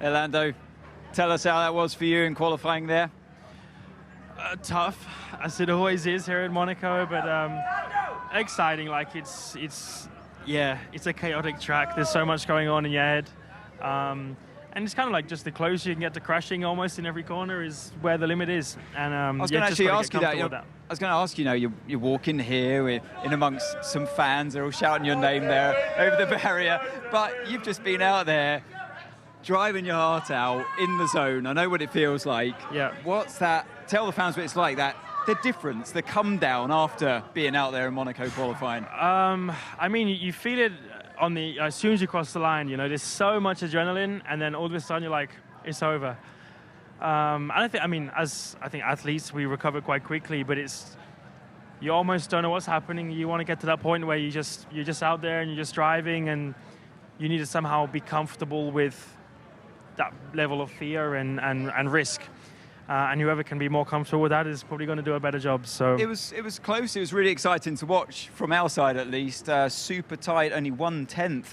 Hey, Lando, tell us how that was for you in qualifying there. Tough, as it always is here in Monaco, but exciting. Like it's a chaotic track. There's so much going on in your head, and it's kind of like just the closer you can get to crashing, almost in every corner, is where the limit is. And I was going to actually ask you that. I was going to ask you walk in here in amongst some fans. They're all shouting your name there over the barrier, but you've just been out there driving your heart out in the zone. I know what it feels like. Yeah. What's that? Tell the fans what it's like. The difference, the come down after being out there in Monaco qualifying. I mean, you feel it as soon as you cross the line. You know, there's so much adrenaline, and then all of a sudden you're like, it's over. And I think athletes, we recover quite quickly, but you almost don't know what's happening. You want to get to that point where you're just out there and you're just driving, and you need to somehow be comfortable with that level of fear and risk. And whoever can be more comfortable with that is probably going to do a better job. So it was close. It was really exciting to watch from our side, at least. Super tight, only 1/10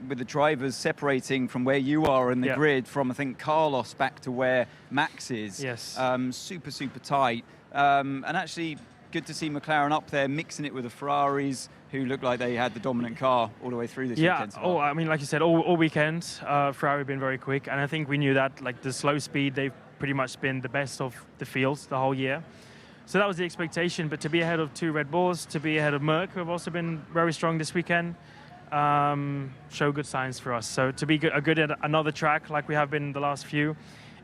with the drivers separating from where you are in the grid from, I think, Carlos back to where Max is. Yes. Super tight. And actually, good to see McLaren up there mixing it with the Ferraris, who looked like they had the dominant car all the way through this weekend. Yeah, I mean, like you said, all weekend, Ferrari have been very quick, and I think we knew that. Like the slow speed, they've pretty much been the best of the fields the whole year. So that was the expectation, but to be ahead of two Red Bulls, to be ahead of Merc, who have also been very strong this weekend, show good signs for us. So to be good at another track like we have been the last few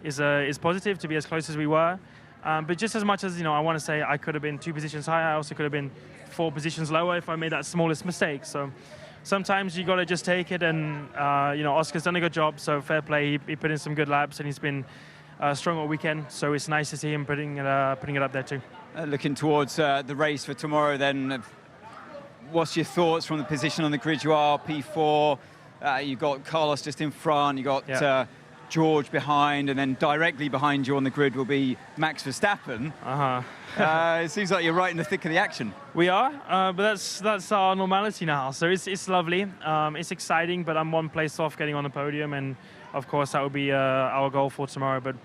is positive. To be as close as we were. But just as much as, I want to say I could have been 2 positions higher, I also could have been 4 positions lower if I made that smallest mistake. So sometimes you got to just take it, and Oscar's done a good job, so fair play. He put in some good laps, and he's been strong all weekend, so it's nice to see him putting it up there too. Looking towards the race for tomorrow then, what's your thoughts from the position on the grid? You are P4, you've got Carlos just in front, you've got George behind, and then directly behind you on the grid will be Max Verstappen. It seems like you're right in the thick of the action. We are, but that's our normality now, so it's lovely. It's exciting, but I'm one place off getting on the podium, and of course that will be our goal for tomorrow. But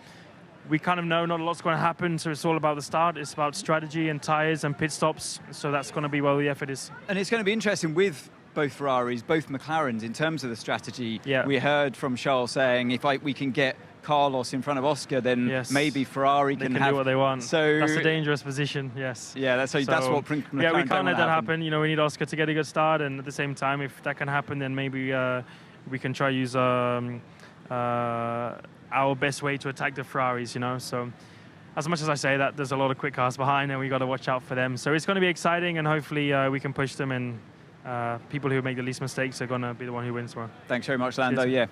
we kind of know not a lot's going to happen, so it's all about the start. It's about strategy and tyres and pit stops, so that's going to be where the effort is. And it's going to be interesting with both Ferraris, both McLarens, in terms of the strategy. Yeah. We heard from Charles saying if we can get Carlos in front of Oscar, then maybe Ferrari can have do what they want. So that's a dangerous position. Yes. Yeah, that's what McLaren we can't let that happen. We need Oscar to get a good start, and at the same time, if that can happen, then maybe we can try use our best way to attack the Ferraris. So as much as I say that, there's a lot of quick cars behind, and we got to watch out for them. So it's going to be exciting, and hopefully we can push them, and people who make the least mistakes are going to be the one who wins tomorrow. Thanks very much, Lando. Cheers. Yeah.